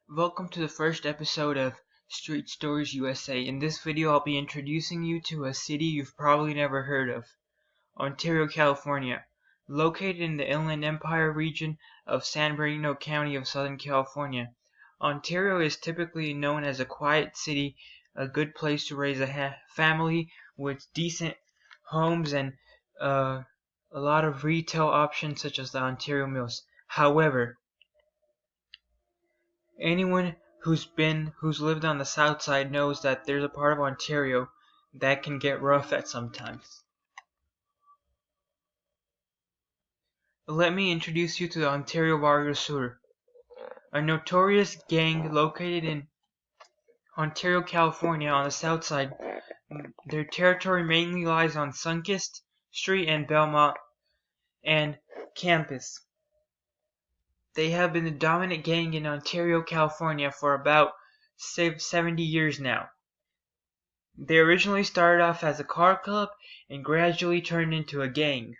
Welcome to the first episode of Street Stories USA. In this video, I'll be introducing you to a city you've probably never heard of, Ontario, California. Located in the Inland Empire region of San Bernardino County of Southern California, Ontario is typically known as a quiet city, a good place to raise a family with decent homes and a lot of retail options such as the Ontario Mills. However, anyone who's lived on the south side knows that there's a part of Ontario that can get rough at sometimes. Let me introduce you to the Ontario Varrio Sur, a notorious gang located in Ontario, California on the south side. Their territory mainly lies on Sunkist Street and Belmont and Campus. They have been the dominant gang in Ontario, California for about 70 years now. They originally started off as a car club and gradually turned into a gang.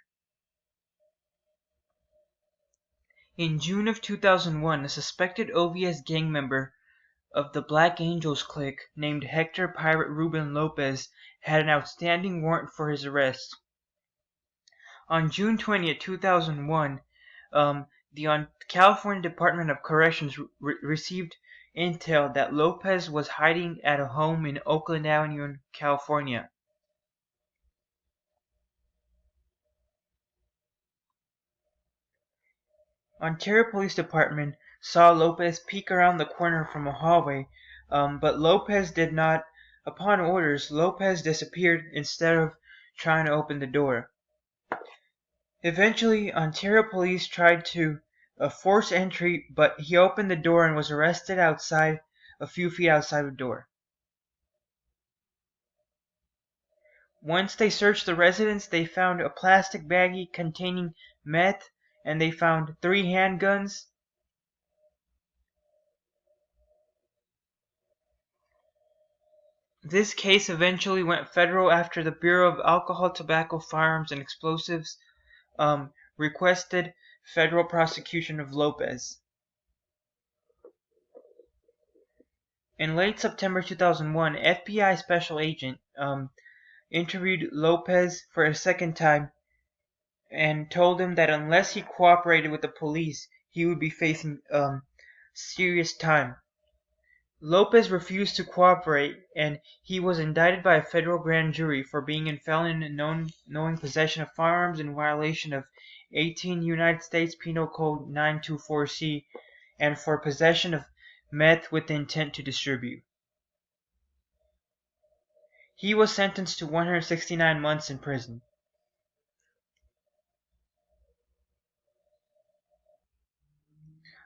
In June of 2001, a suspected OVS gang member of the Black Angels clique named Hector Pirate Ruben Lopez had an outstanding warrant for his arrest. On June 20th, 2001, the California Department of Corrections received intel that Lopez was hiding at a home in Oakland Avenue, California. Ontario Police Department saw Lopez peek around the corner from a hallway, but Lopez did not. Upon orders, Lopez disappeared instead of trying to open the door. Eventually, Ontario police tried to force entry, but he opened the door and was arrested outside, a few feet outside the door. Once they searched the residence, they found a plastic baggie containing meth, and they found 3 handguns. This case eventually went federal after the Bureau of Alcohol, Tobacco, Firearms, and Explosives requested federal prosecution of Lopez. In late September 2001, FBI special agent interviewed Lopez for a second time and told him that unless he cooperated with the police, he would be facing serious time. Lopez refused to cooperate, and he was indicted by a federal grand jury for being in felon in knowing possession of firearms in violation of 18 United States Penal Code 924C and for possession of meth with the intent to distribute. He was sentenced to 169 months in prison.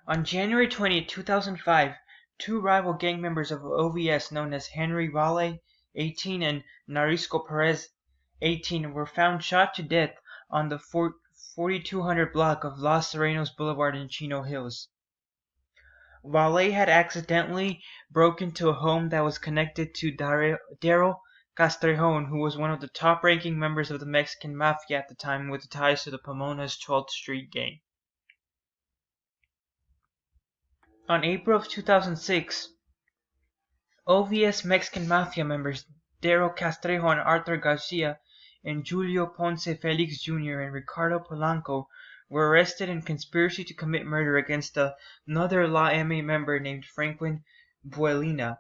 On January 20, 2005, 2 rival gang members of OVS known as Henry Valle, 18, and Narisco Perez, 18, were found shot to death on the 4200 block of Los Serenos Boulevard in Chino Hills. Valle had accidentally broken into a home that was connected to Daryl Castrejon, who was one of the top-ranking members of the Mexican Mafia at the time with ties to the Pomona's 12th Street gang. On April of 2006, OVS Mexican Mafia members Daryl Castrejon, Arthur Garcia, and Julio Ponce Felix Jr. and Ricardo Polanco were arrested in conspiracy to commit murder against another La M.A. member named Franklin Buelina.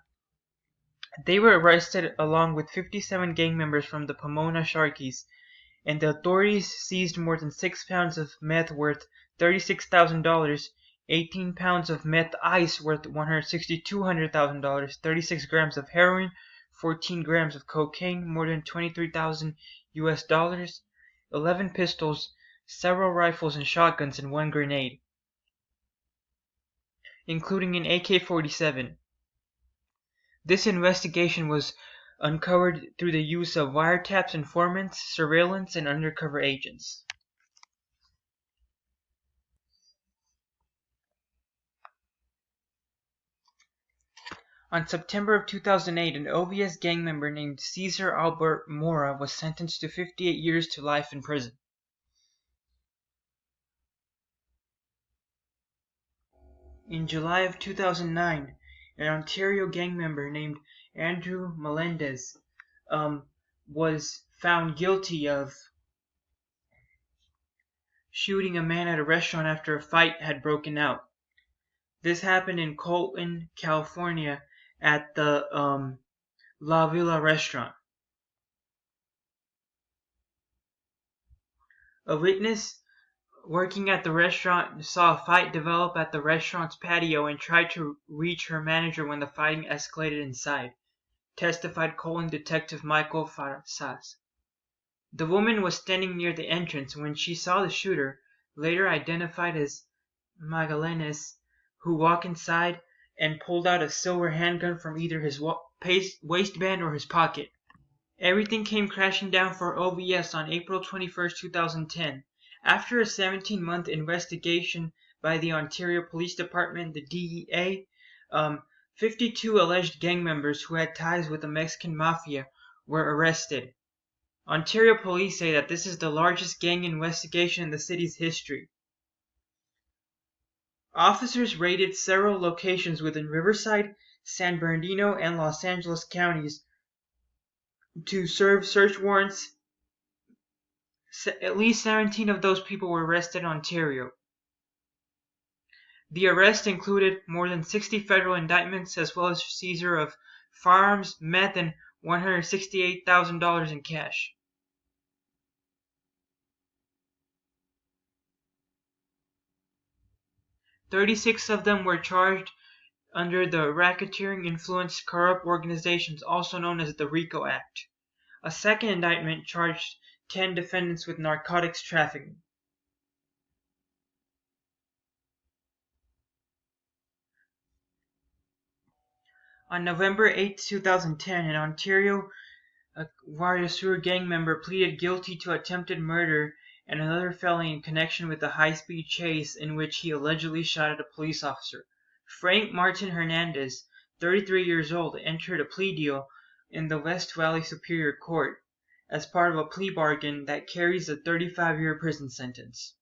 They were arrested along with 57 gang members from the Pomona Sharkies, and the authorities seized more than 6 pounds of meth worth $36,000, 18 pounds of meth ice worth $162,000, 36 grams of heroin, 14 grams of cocaine, more than $23,000 US, 11 pistols, several rifles and shotguns, and 1 grenade, including an AK-47. This investigation was uncovered through the use of wiretaps, informants, surveillance, and undercover agents. On September of 2008, an OVS gang member named Cesar Albert Mora was sentenced to 58 years to life in prison. In July of 2009, an Ontario gang member named Andrew Melendez was found guilty of shooting a man at a restaurant after a fight had broken out. This happened in Colton, California at the La Villa restaurant. A witness working at the restaurant saw a fight develop at the restaurant's patio and tried to reach her manager when the fighting escalated inside, testified Colton Detective Michael Farsas. The woman was standing near the entrance when she saw the shooter, later identified as Magallanes, who walked inside and pulled out a silver handgun from either his waistband or his pocket. Everything came crashing down for OVS on April 21, 2010. After a 17-month investigation by the Ontario Police Department, the DEA, 52 alleged gang members who had ties with the Mexican Mafia were arrested. Ontario police say that this is the largest gang investigation in the city's history. Officers raided several locations within Riverside, San Bernardino, and Los Angeles counties to serve search warrants. At least 17 of those people were arrested in Ontario. The arrest included more than 60 federal indictments as well as seizure of firearms, meth, and $168,000 in cash. "36 of them were charged under the Racketeering Influenced Corrupt Organizations, also known as the RICO Act. A second indictment charged 10 defendants with narcotics trafficking. On November 8, 2010, an Ontario Varrio Sur gang member pleaded guilty to attempted murder and another felony in connection with a high-speed chase in which he allegedly shot at a police officer. Frank Martin Hernandez, 33 years old, entered a plea deal in the West Valley Superior Court as part of a plea bargain that carries a 35-year prison sentence.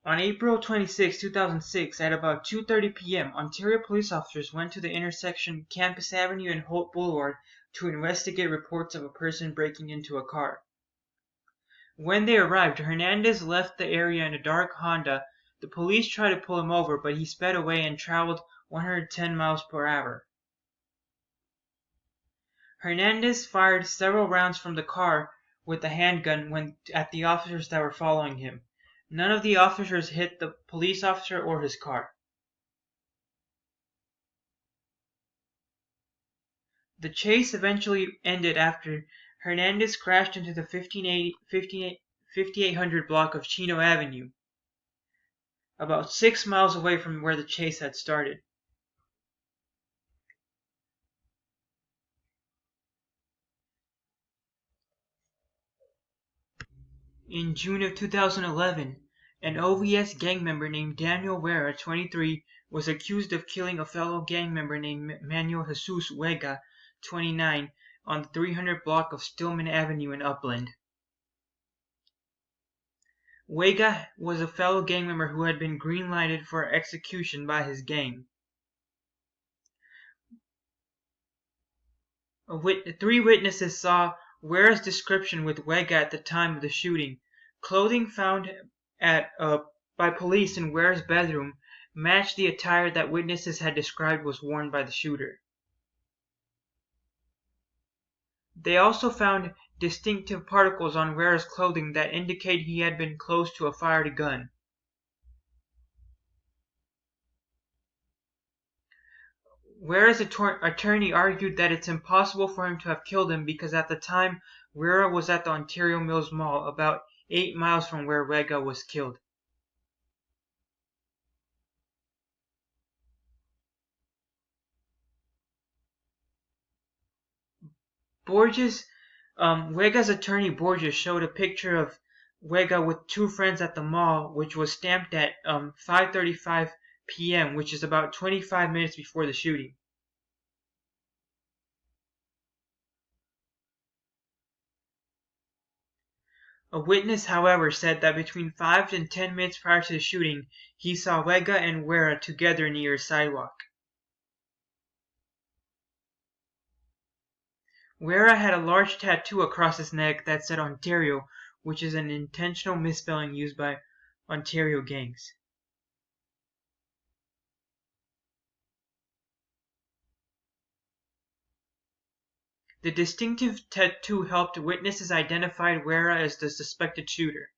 On April 26, 2006, at about 2:30 p.m., Ontario police officers went to the intersection Campus Avenue and Holt Boulevard to investigate reports of a person breaking into a car. When they arrived, Hernandez left the area in a dark Honda. The police tried to pull him over, but he sped away and traveled 110 miles per hour. Hernandez fired several rounds from the car with a handgun at the officers that were following him. None of the officers hit the police officer or his car. The chase eventually ended after Hernandez crashed into the 5800 block of Chino Avenue, about 6 miles away from where the chase had started. In June of 2011, an OVS gang member named Daniel Vera, 23, was accused of killing a fellow gang member named Manuel Jesus Vega, 29, on the 300 block of Stillman Avenue in Upland. Vega was a fellow gang member who had been green-lighted for execution by his gang. 3 witnesses saw Vera's description with Vega at the time of the shooting. Clothing found by police in Vera's bedroom matched the attire that witnesses had described was worn by the shooter. They also found distinctive particles on Vera's clothing that indicate he had been close to a fired gun. Vera's attorney argued that it's impossible for him to have killed him because at the time Vera was at the Ontario Mills Mall, about 8 miles from where Vega was killed. Vega's attorney Borges showed a picture of Vega with 2 friends at the mall, which was stamped at 5:35 p.m., which is about 25 minutes before the shooting. A witness, however, said that between 5 and 10 minutes prior to the shooting, he saw Vega and Guerra together near a sidewalk. Guerra had a large tattoo across his neck that said Ontario, which is an intentional misspelling used by Ontario gangs. The distinctive tattoo helped witnesses identify Guerra as the suspected shooter.